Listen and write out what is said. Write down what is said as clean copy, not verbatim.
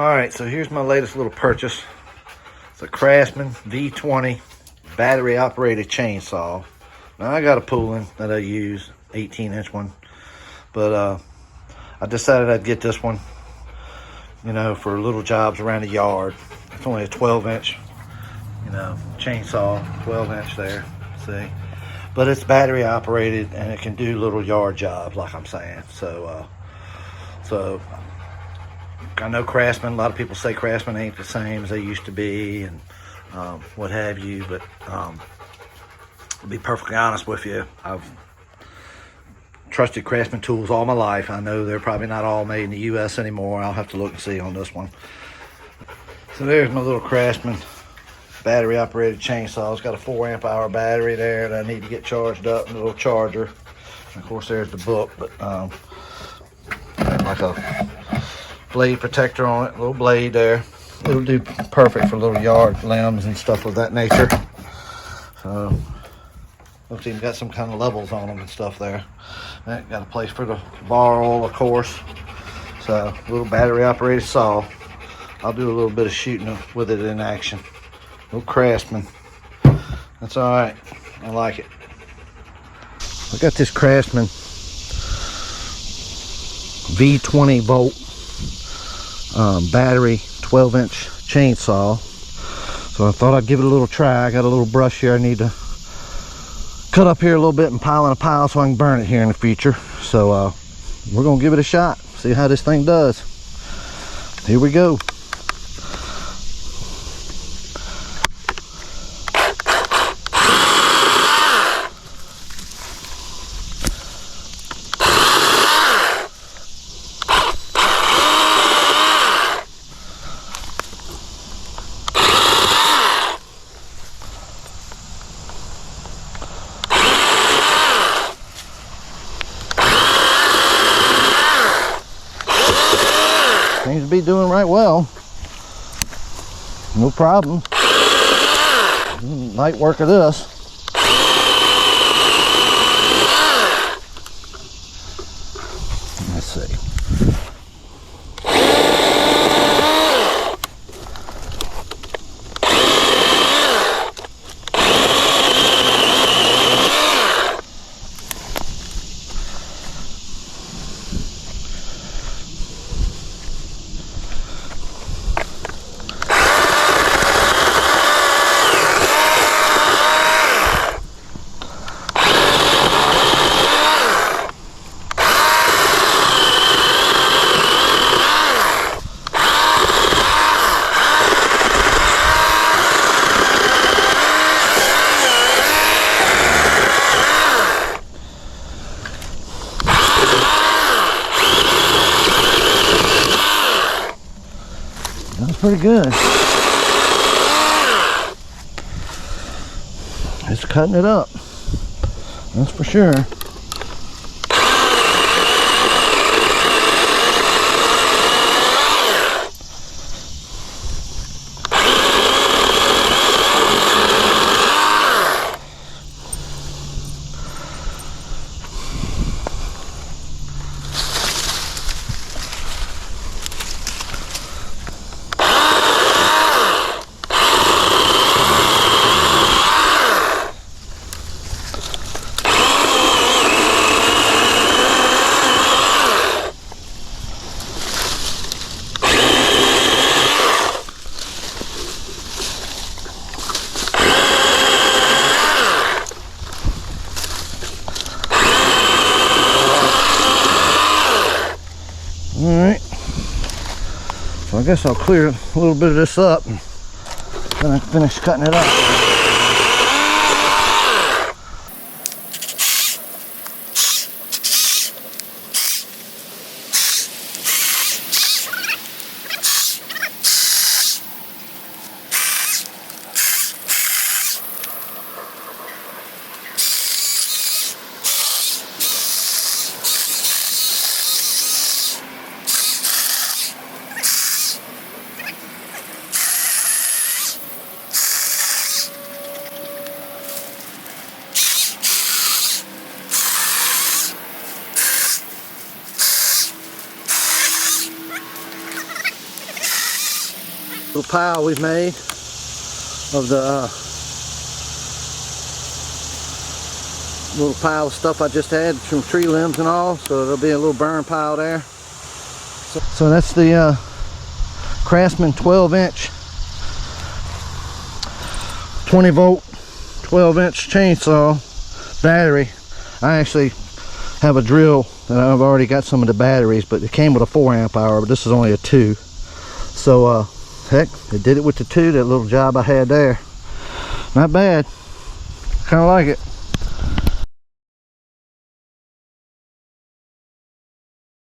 Alright, so here's my latest little purchase. It's a Craftsman V20 battery operated chainsaw. Now I got a pulling that I use, 18-inch one, but I decided I'd get this one, for little jobs around the yard. It's only a 12-inch, chainsaw, 12-inch there, see? But it's battery operated and it can do little yard jobs, like I'm saying. So I know Craftsman, a lot of people say Craftsman ain't the same as they used to be and what have you, but to be perfectly honest with you, I've trusted Craftsman tools all my life. I know they're probably not all made in the US anymore. I'll have to look and see on this one. So there's my little Craftsman battery operated chainsaw. It's got a 4 amp hour battery there that I need to get charged up, and a little charger. And of course there's the book, but like a blade protector on it, a little blade there. It'll do perfect for little yard limbs and stuff of that nature. So looks even got some kind of levels on them and stuff there. And got a place for the bar oil, of course. So a little battery operated saw. I'll do a little bit of shooting with it in action. Little Craftsman. That's all right. I like it. I got this Craftsman V20 volt battery 12-inch chainsaw. So I thought I'd give it a little try. I got a little brush here I need to cut up here a little bit and pile in a pile so I can burn it here in the future. So we're gonna give it a shot, see how this thing does. Here we go. Seems to be doing right well. No problem. Light work of this. Let's see. That's pretty good. It's cutting it up. That's for sure. Alright, so I guess I'll clear a little bit of this up and then I can finish cutting it up. Little pile we've made of the little pile of stuff I just had from tree limbs and all, so there'll be a little burn pile there. So that's the Craftsman 12-inch 20-volt 12-inch chainsaw battery. I actually have a drill and I've already got some of the batteries, but it came with a 4 amp hour, but this is only a 2. So heck, it did it with the 2. That little job I had there, not bad. Kind of like it.